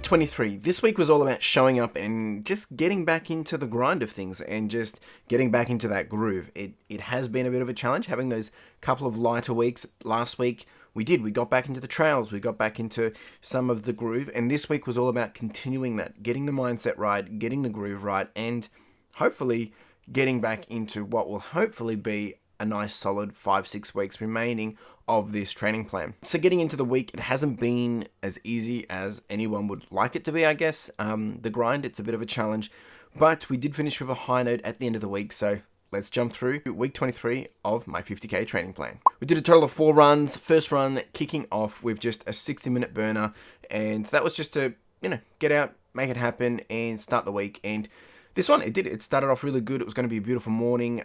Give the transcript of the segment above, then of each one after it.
23. This week was all about showing up and just getting back into the grind of things and just getting back into that groove. It has been a bit of a challenge having those couple of lighter weeks. Last week we got back into the trails, we got back into some of the groove, and this week was all about continuing that, getting the mindset right, getting the groove right, and hopefully getting back into what will hopefully be a nice solid 5-6 weeks remaining of this training plan. So getting into the week, it hasn't been as easy as anyone would like it to be, I guess. The grind, it's a bit of a challenge, but we did finish with a high note at the end of the week. So let's jump through week 23 of my 50K training plan. We did a total of 4 runs. First run kicking off with just a 60-minute burner. And that was just to, get out, make it happen and start the week. And this one, it started off really good. It was going to be a beautiful morning.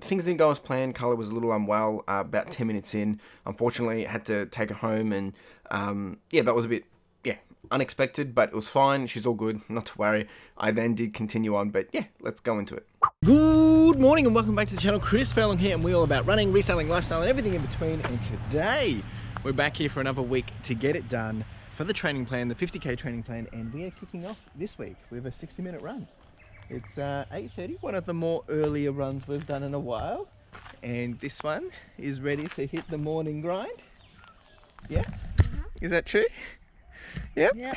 Things didn't go as planned. Carla was a little unwell about 10 minutes in. Unfortunately, had to take her home. And that was a bit, unexpected, but it was fine. She's all good, not to worry. I then did continue on, but let's go into it. Good morning and welcome back to the channel. CLFurlong here, and we're all about running, reselling, lifestyle, and everything in between. And today, we're back here for another week to get it done for the training plan, the 50K training plan, and we are kicking off this week with a 60-minute run. It's 8:30, one of the more earlier runs we've done in a while. And this one is ready to hit the morning grind. Yeah? Is that true? Yep. Yeah.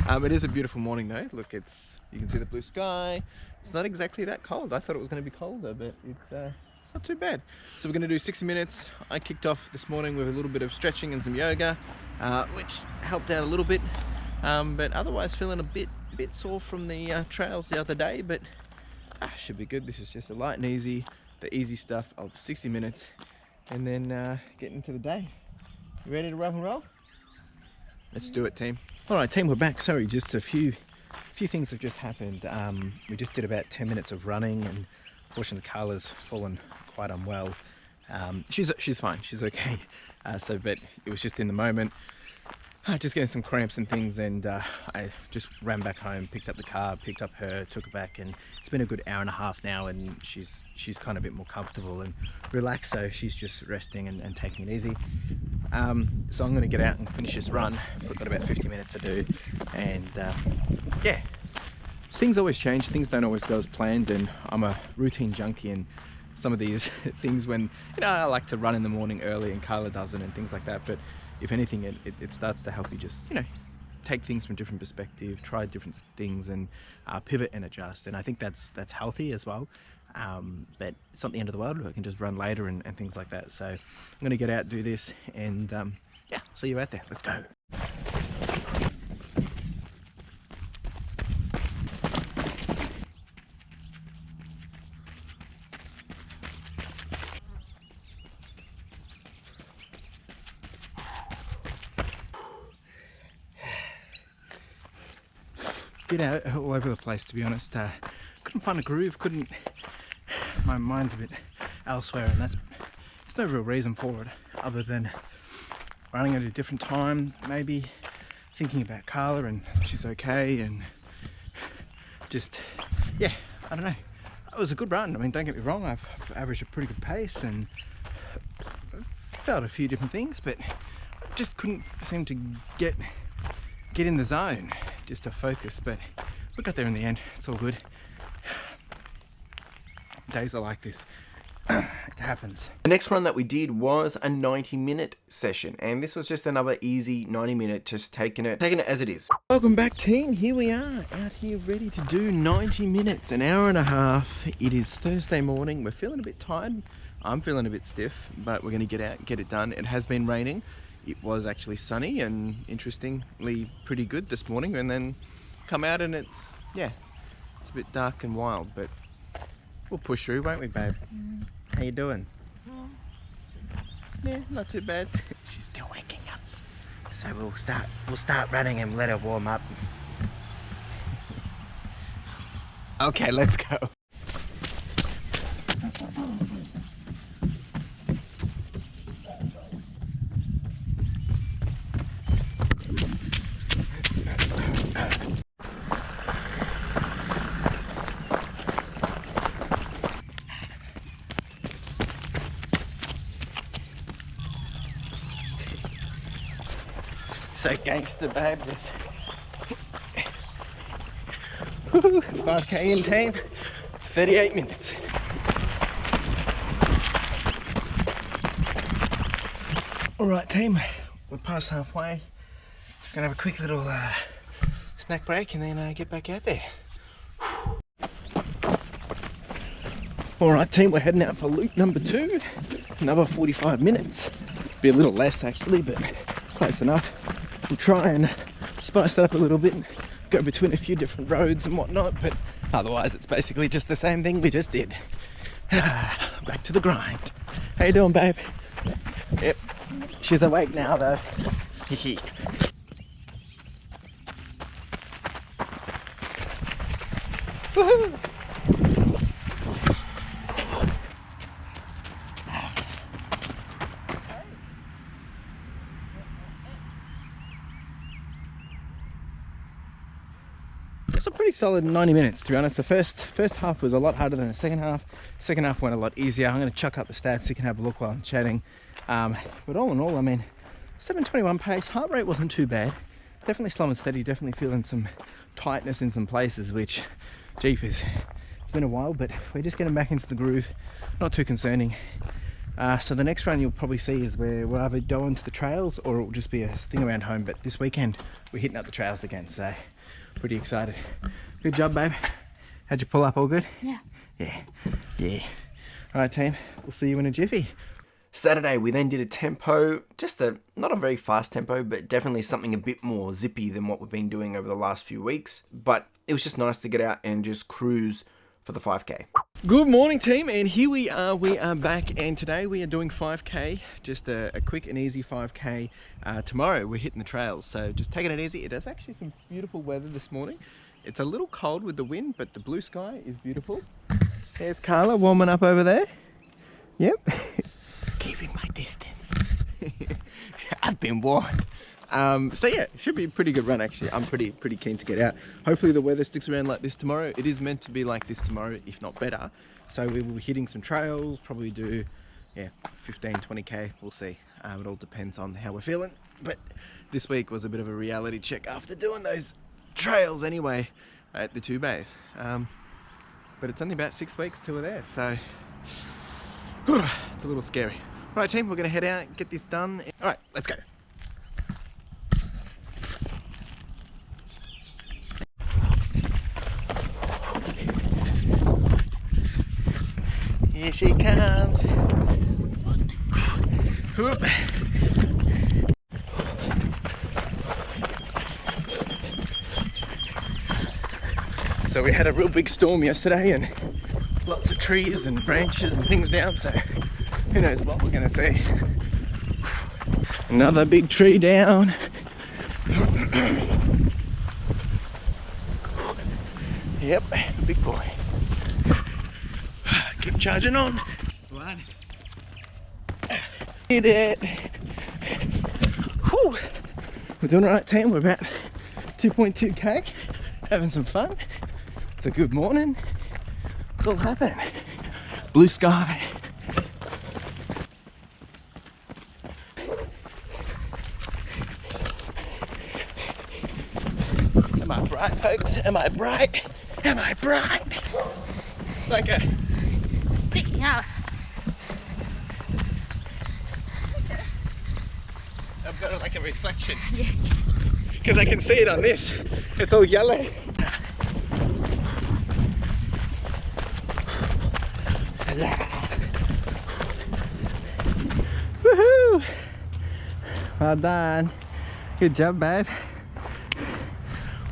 It is a beautiful morning though. Look, you can see the blue sky. It's not exactly that cold. I thought it was going to be colder, but it's not too bad. So we're going to do 60 minutes. I kicked off this morning with a little bit of stretching and some yoga, which helped out a little bit. But otherwise feeling a bit sore from the trails the other day, but should be good. This is just a light and easy, the easy stuff of 60 minutes, and then get into the day. You ready to rock and roll? Let's do it, team. All right, team, we're back. Sorry, just a few things have just happened. We just did about 10 minutes of running, and unfortunately Carla's fallen quite unwell. She's fine, she's okay. But it was just in the moment. Just getting some cramps and things, and I just ran back home, picked up the car, picked up her, took her back, and it's been a good hour and a half now, and she's kind of a bit more comfortable and relaxed, so she's just resting and taking it easy. So I'm going to get out and finish this run. We've got about 50 minutes to do, and things always change, things don't always go as planned, and I'm a routine junkie, and some of these things when, I like to run in the morning early and Carla doesn't and things like that, but if anything, it starts to help you just, take things from different perspective, try different things, and pivot and adjust. And I think that's healthy as well. But it's not the end of the world. I can just run later and things like that. So I'm going to get out, do this, and see you out there. Let's go. Bit out all over the place, to be honest. Couldn't find a groove, my mind's a bit elsewhere, and there's no real reason for it other than running at a different time, maybe thinking about Carla and she's okay, and just I don't know. It was a good run. I mean, don't get me wrong, I've averaged a pretty good pace and felt a few different things, but just couldn't seem to get in the zone, just to focus. But we got there in the end. It's all good. Days are like this. It happens. The next run that we did was a 90-minute session, and this was just another easy 90-minute, just taking it as it is. Welcome back, team. Here we are, out here ready to do 90 minutes, an hour and a half. It is Thursday morning. We're feeling a bit tired. I'm feeling a bit stiff, but we're going to get out and get it done. It has been raining. It was actually sunny and interestingly pretty good this morning, and then come out and it's a bit dark and wild, but we'll push through, won't we, babe? How you doing? Yeah, not too bad. She's still waking up, so we'll start running and let her warm up. Okay, let's go. So gangster, babe, 5k in, team, 38 minutes. All right, team, we're past halfway. Just gonna have a quick little snack break and then get back out there. All right, team, we're heading out for loop number 2. Another 45 minutes. Be a little less actually, but close enough. We'll try and spice that up a little bit, go between a few different roads and whatnot, but otherwise it's basically just the same thing we just did. Back to the grind. How you doing, babe? Yep, she's awake now though. Woohoo! It's a pretty solid 90 minutes, to be honest. The first half was a lot harder than the second half. Second half went a lot easier. I'm going to chuck up the stats so you can have a look while I'm chatting. But all in all, I mean, 7:21 pace, heart rate wasn't too bad. Definitely slow and steady, definitely feeling some tightness in some places, which, jeepers, it's been a while, but we're just getting back into the groove. Not too concerning. So the next run you'll probably see is where we'll either go into the trails or it'll just be a thing around home. But this weekend, we're hitting up the trails again, so pretty excited. Good job, babe. How'd you pull up? All good? Yeah. Yeah. All right, team. We'll see you in a jiffy. Saturday, we then did a tempo, not a very fast tempo, but definitely something a bit more zippy than what we've been doing over the last few weeks. But it was just nice to get out and just cruise for the 5k. Good morning, team, and here we are back, and today we are doing 5k, just a quick and easy 5k. Tomorrow we're hitting the trails, so just taking it easy. It is actually some beautiful weather this morning. It's a little cold with the wind, but the blue sky is beautiful. There's Carla warming up over there. Yep. Keeping my distance. I've been warned. So yeah, it should be a pretty good run actually. I'm pretty keen to get out. Hopefully the weather sticks around like this tomorrow. It is meant to be like this tomorrow, if not better. So we will be hitting some trails, probably do 15-20k, we'll see. It all depends on how we're feeling. But this week was a bit of a reality check after doing those trails anyway at the 2 bays. But it's only about 6 weeks till we're there, so it's a little scary. All right, team, we're gonna head out, get this done. All right, let's go. Here she comes. Whoop. So we had a real big storm yesterday and lots of trees and branches and things down, so who knows what we're going to see. Another big tree down. Yep, big boy. Keep charging on. One. Hit it. Whew. We're doing alright, team. We're about 2.2k. Having some fun. It's a good morning. It's all happening. Blue sky. Am I bright, folks? Am I bright? Am I bright? Like a Sticking out. I've got like a reflection. Yeah. Because I can see it on this. It's all yellow. Woohoo! Well done. Good job, babe.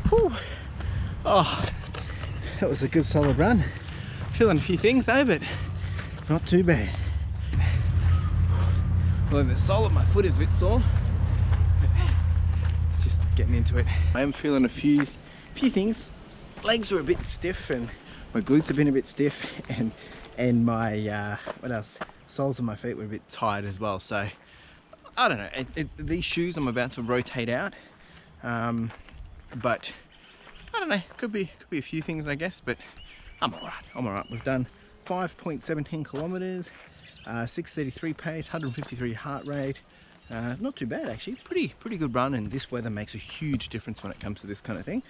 Whew. Oh, that was a good solid run. Feeling a few things though, but not too bad. Well, the sole of my foot is a bit sore. Just getting into it. I am feeling a few things. Legs were a bit stiff and my glutes have been a bit stiff, and my what else? Soles of my feet were a bit tired as well. So I don't know. These shoes I'm about to rotate out, but I don't know. Could be a few things, I guess. But I'm alright. We've done 5.17 kilometers, 6:33 pace, 153 heart rate. Not too bad actually. Pretty good run, and this weather makes a huge difference when it comes to this kind of thing.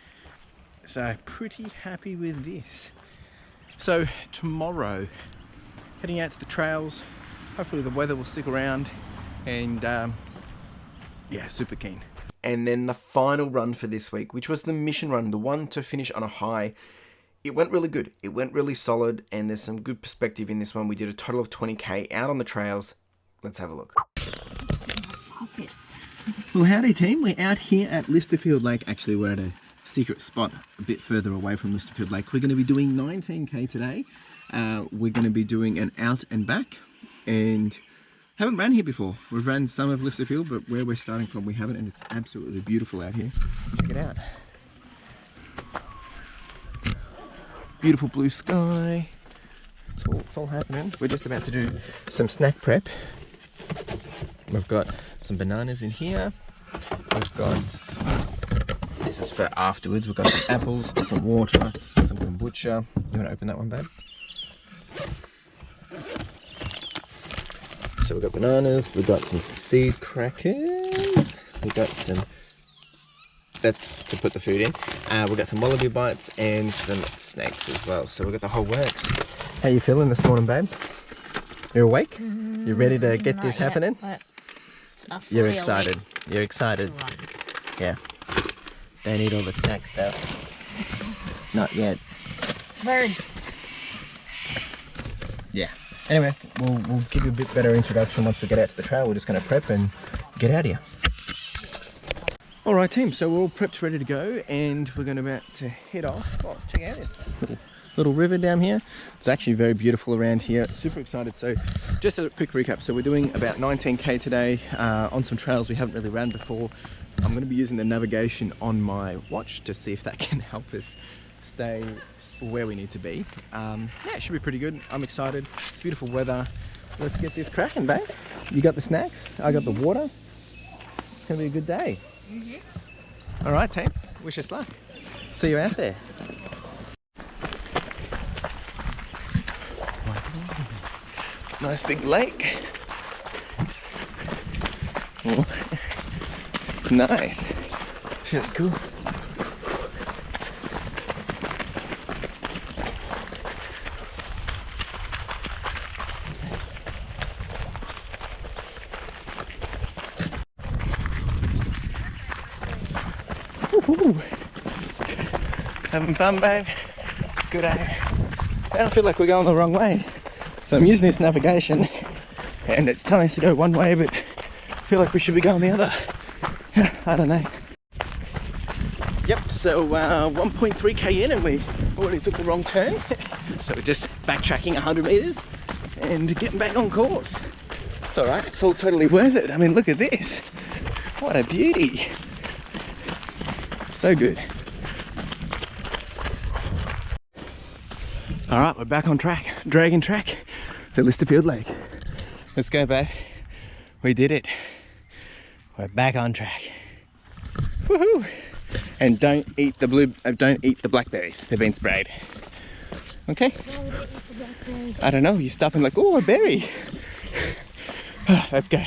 So pretty happy with this. So tomorrow, heading out to the trails. Hopefully the weather will stick around, and yeah, super keen. And then the final run for this week, which was the mission run, the one to finish on a high. It went really good. It went really solid, and there's some good perspective in this one. We did a total of 20k out on the trails. Let's have a look. Well, howdy team. We're out here at Lysterfield Lake. Actually, we're at a secret spot a bit further away from Lysterfield Lake. We're going to be doing 19k today. We're going to be doing an out and back, and haven't ran here before. We've ran some of Lysterfield, but where we're starting from we haven't, and it's absolutely beautiful out here. Check it out. Beautiful blue sky. It's all happening. We're just about to do some snack prep. We've got some bananas in here. We've got, this is for afterwards, we've got some apples, some water, some kombucha. You want to open that one, babe? So we've got bananas, we've got some seed crackers, we've got some, that's to put the food in. We've got some wallaby bites and some snakes as well. So we've got the whole works. How you feeling this morning, babe? You're awake? You ready to get this happening? You're excited. You're excited. Yeah. Don't eat all the snack stuff. Not yet. Birds. Yeah. Anyway, we'll give you a bit better introduction once we get out to the trail. We're just going to prep and get out of here. Alright team, so we're all prepped, ready to go, and we're going to about to head off. Oh, check out this little river down here. It's actually very beautiful around here. Super excited. So just a quick recap. So we're doing about 19k today on some trails we haven't really ran before. I'm going to be using the navigation on my watch to see if that can help us stay where we need to be. Yeah, it should be pretty good. I'm excited. It's beautiful weather. Let's get this cracking, babe. You got the snacks, I got the water. It's going to be a good day. All right, team. Wish us luck. See you out there. Nice big lake. Oh. Nice. It's really cool. Having fun, babe? Good day. I feel like we're going the wrong way. So I'm using this navigation and it's telling us to go one way, but I feel like we should be going the other. I don't know. Yep, so 1.3k in and we already took the wrong turn. So we're just backtracking 100 meters and getting back on course. It's alright, it's all totally worth it. I mean, look at this. What a beauty. So good. All right, we're back on track, dragon track to Lysterfield Lake. Let's go, babe. We did it. We're back on track. Woohoo! And don't eat the blackberries. They've been sprayed. Okay? I don't know. You're stopping like, oh, a berry. Let's go.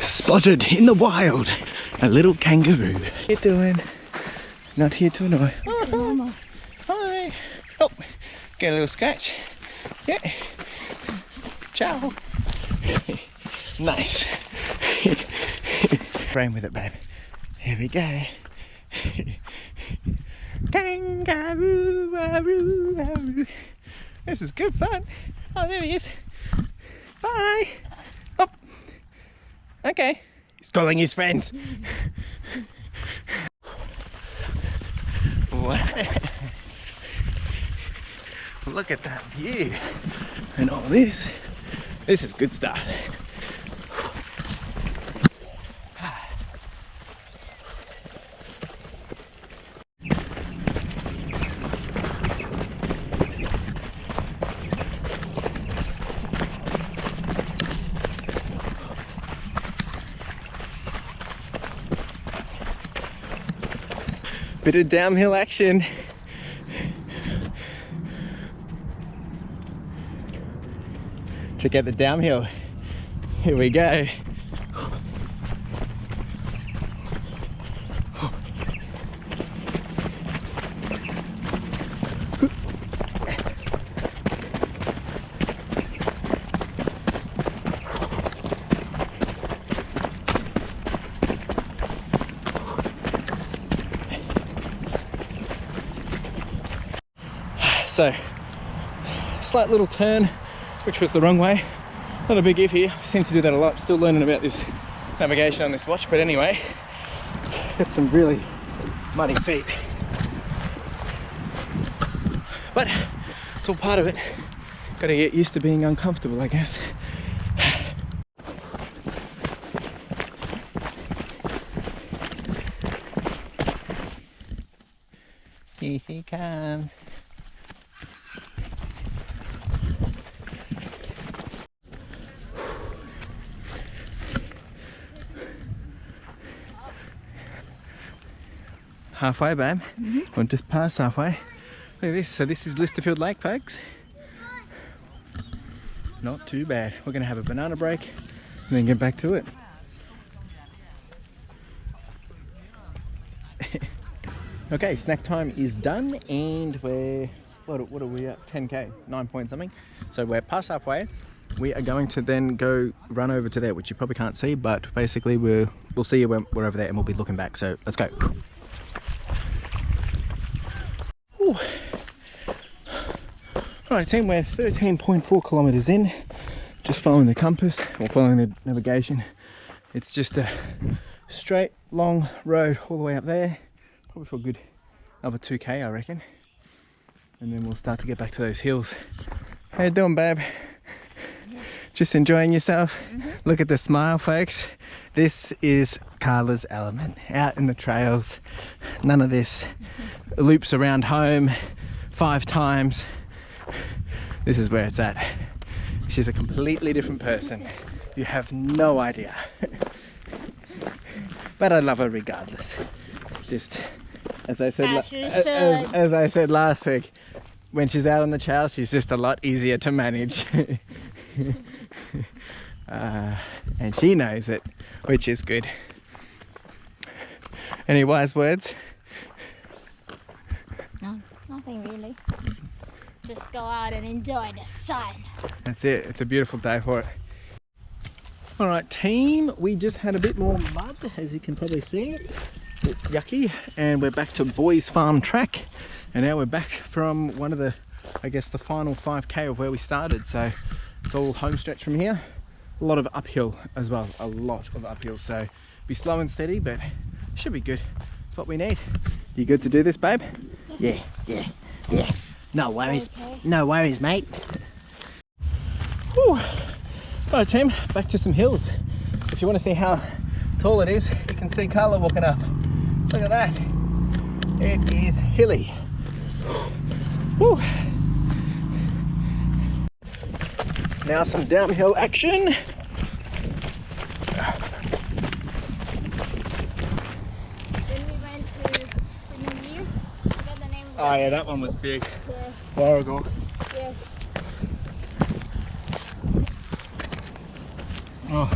Spotted in the wild, a little kangaroo. What are you doing? Not here to annoy. Oh, hi. Oh, get a little scratch. Yeah. Ciao. Nice. Frame with it, babe. Here we go. Kangaroo, aroo, aroo. This is good fun. Oh, there he is. Bye. Oh. Okay. He's calling his friends. Look at that view and all this. This is good stuff. Bit of downhill action. Check out the downhill. Here we go. So slight little turn, which was the wrong way. Not a big if here. I seem to do that a lot. Still learning about this navigation on this watch, but anyway, got some really muddy feet. But it's all part of it. Got to get used to being uncomfortable, I guess. Here he comes. Halfway, babe. We're just past halfway. Look at this. So this is Lysterfield Lake, folks. Not too bad. We're going to have a banana break and then get back to it. Okay, snack time is done, and we're what are we at? 10k, 9 point something. So we're past halfway. We are going to then go run over to there, which you probably can't see, but basically we'll see you when we're over there, and we'll be looking back. So let's go. Alright team, we're 13.4 kilometers in, just following the compass, or following the navigation. It's just a straight long road all the way up there, probably for a good another 2k I reckon, and then we'll start to get back to those hills. How you doing, babe? Just enjoying yourself? Look at the smile, folks. This is Carla's element, out in the trails. None of this loops around home 5 times. This is where it's at. She's a completely different person. You have no idea. But I love her regardless. Just as I said, as I said last week, when she's out on the trail, she's just a lot easier to manage. And she knows it, which is good. Any wise words? No, nothing really. Just go out and enjoy the sun. That's it. It's a beautiful day for it. All right, team. We just had a bit more mud, as you can probably see. It's yucky, and we're back to Boys Farm track. And now we're back from one of the, I guess, the final 5k of where we started. So it's all home stretch from here. A lot of uphill as well. A lot of uphill. So be slow and steady, but should be good. It's what we need. You good to do this, babe? Yeah. No worries. Okay. No worries, mate. Whew. Alright team, back to some hills. If you want to see how tall it is, you can see Carla walking up. Look at that. It is hilly. Whew. Now some downhill action. Then we went to the New Year. I forgot the name of Oh yeah, that one was big. Yeah. While ago. Yeah. Oh.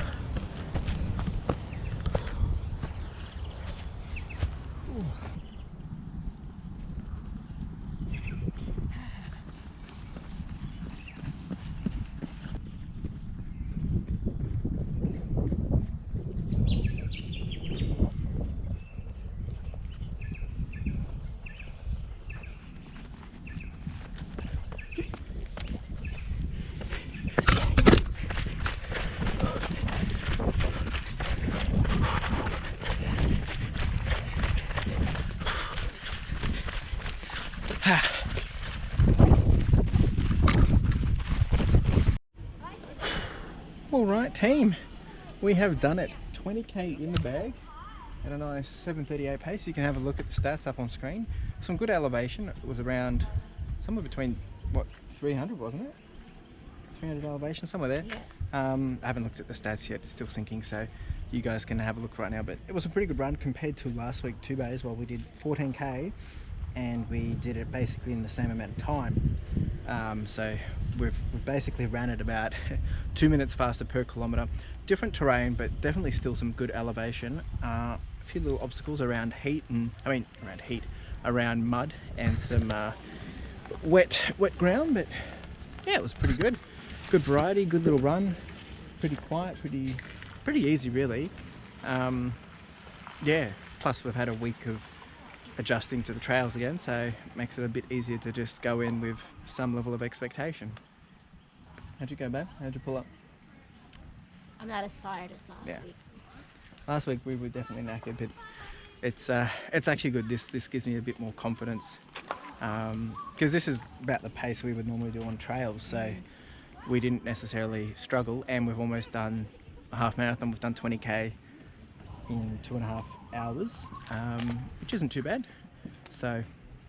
All right team, we have done it. 20k in the bag at a nice 7:38 pace. You can have a look at the stats up on screen. Some good elevation. It was around somewhere between, what, 300 wasn't it? 300 elevation, somewhere there. Yeah. I haven't looked at the stats yet, it's still sinking, so you guys can have a look right now. But it was a pretty good run compared to last week, 2 days. Well, we did 14k and we did it basically in the same amount of time. So we've basically ran it about 2 minutes faster per kilometre. Different terrain, but definitely still some good elevation. A few little obstacles around around mud and some wet ground, but yeah, it was pretty good. Good variety, good little run. Pretty quiet, pretty easy really. Yeah, plus we've had a week of adjusting to the trails again, so it makes it a bit easier to just go in with some level of expectation. How'd you go, babe? How'd you pull up? I'm not as tired as last week. Last week we were definitely knackered, but it's actually good. This gives me a bit more confidence, because this is about the pace we would normally do on trails, so we didn't necessarily struggle, and we've almost done a half marathon. We've done 20k in 2.5 hours, which isn't too bad. So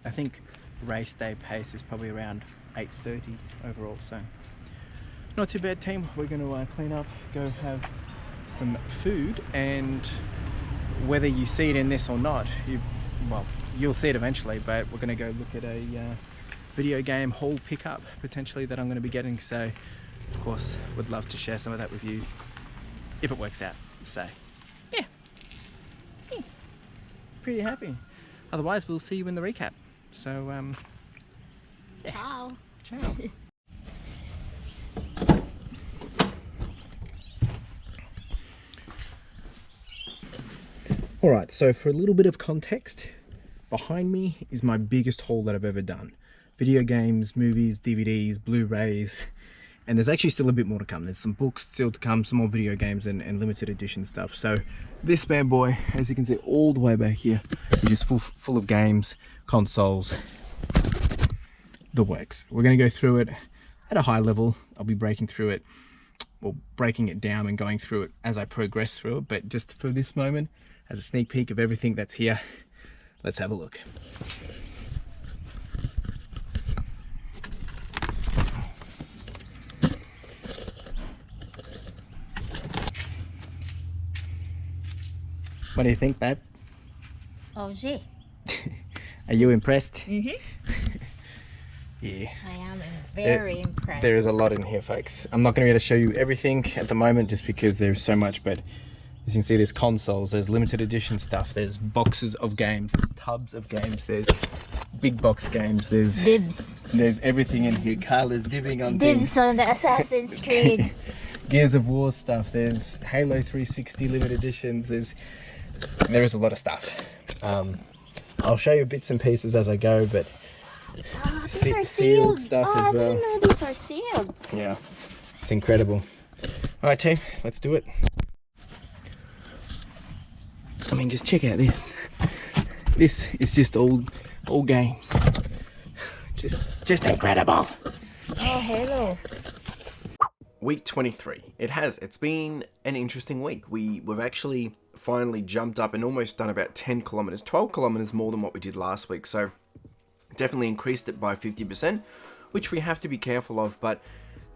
I think race day pace is probably around 8:30 overall, so not too bad, team. We're going to clean up, go have some food, and whether you see it in this or not, you'll see it eventually, but we're going to go look at a video game haul pickup potentially that I'm going to be getting, so of course would love to share some of that with you if it works out. So yeah, pretty happy. Otherwise we'll see you in the recap. So Ciao. ciao. Alright, so for a little bit of context, behind me is my biggest haul that I've ever done. Video games, movies, DVDs, Blu-rays, and there's actually still a bit more to come. There's some books still to come, some more video games and limited edition stuff. So this bad boy, as you can see all the way back here, is just full of games, consoles, the works. We're going to go through it at a high level. I'll be breaking through it, or breaking it down and going through it as I progress through it, but just for this moment, as a sneak peek of everything that's here, let's have a look. What do you think, babe? Oh, gee. Are you impressed? Mm-hmm. Yeah. I am very impressed. There is a lot in here, folks. I'm not going to be able to show you everything at the moment just because there's so much, but as you can see, there's consoles, there's limited edition stuff, there's boxes of games, there's tubs of games, there's big box games, there's Dibs. There's everything in here. Carla's dibbing on Dibs things. on the Assassin's Creed. Gears of War stuff, there's Halo 360 limited editions, there is a lot of stuff. I'll show you bits and pieces as I go, but These are sealed sealed. stuff I as well. didn't know these are sealed. Yeah, it's incredible. Alright team, let's do it. I mean, just check out this. This is just all games. Just incredible. Oh, Halo. Week 23. It's been an interesting week. We've actually finally jumped up and almost done about 10 kilometers, 12 kilometers more than what we did last week. So definitely increased it by 50%, which we have to be careful of. But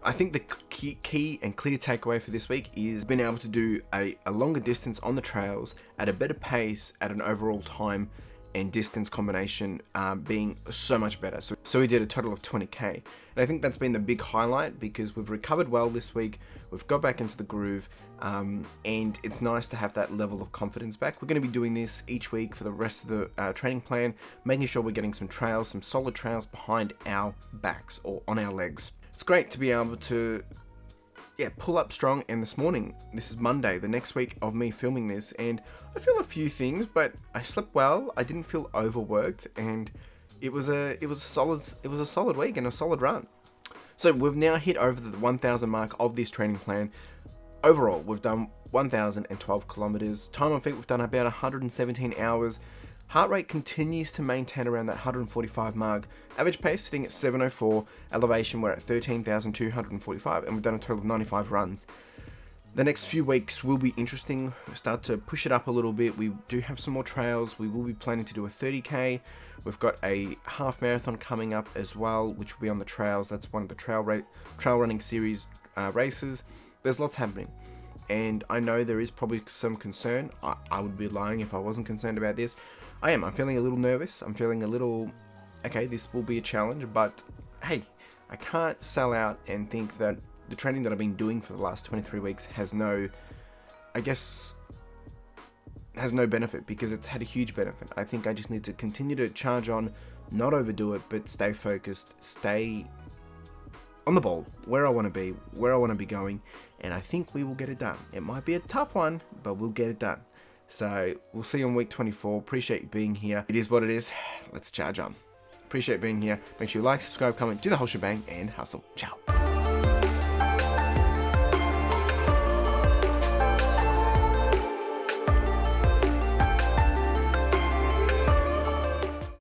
I think the key and clear takeaway for this week is being able to do a longer distance on the trails at a better pace at an overall time and distance combination being so much better. So we did a total of 20k. And I think that's been the big highlight because we've recovered well this week. We've got back into the groove and it's nice to have that level of confidence back. We're going to be doing this each week for the rest of the training plan, making sure we're getting some solid trails behind our backs or on our legs. It's great to be able to pull up strong. And this morning, this is Monday, the next week of me filming this, and I feel a few things, but I slept well. I didn't feel overworked, and it was a solid week and a solid run. So we've now hit over the 1,000 mark of this training plan. Overall, we've done 1,012 kilometers. Time on feet, we've done about 117 hours. Heart rate continues to maintain around that 145 mark. Average pace sitting at 704. Elevation, we're at 13,245, and we've done a total of 95 runs. The next few weeks will be interesting. We'll start to push it up a little bit. We do have some more trails. We will be planning to do a 30k. We've got a half marathon coming up as well, which will be on the trails. That's one of the trail running series races. There's lots happening. And I know there is probably some concern. I would be lying if I wasn't concerned about this. I'm feeling a little nervous. I'm feeling a little, okay, this will be a challenge, but hey, I can't sell out and think that the training that I've been doing for the last 23 weeks has no benefit, because it's had a huge benefit. I think I just need to continue to charge on, not overdo it, but stay focused, stay on the ball, where I want to be going, and I think we will get it done. It might be a tough one, but we'll get it done. So we'll see you on week 24. Appreciate you being here. It is what it is. Let's charge on. Appreciate being here. Make sure you like, subscribe, comment, do the whole shebang, and hustle. Ciao.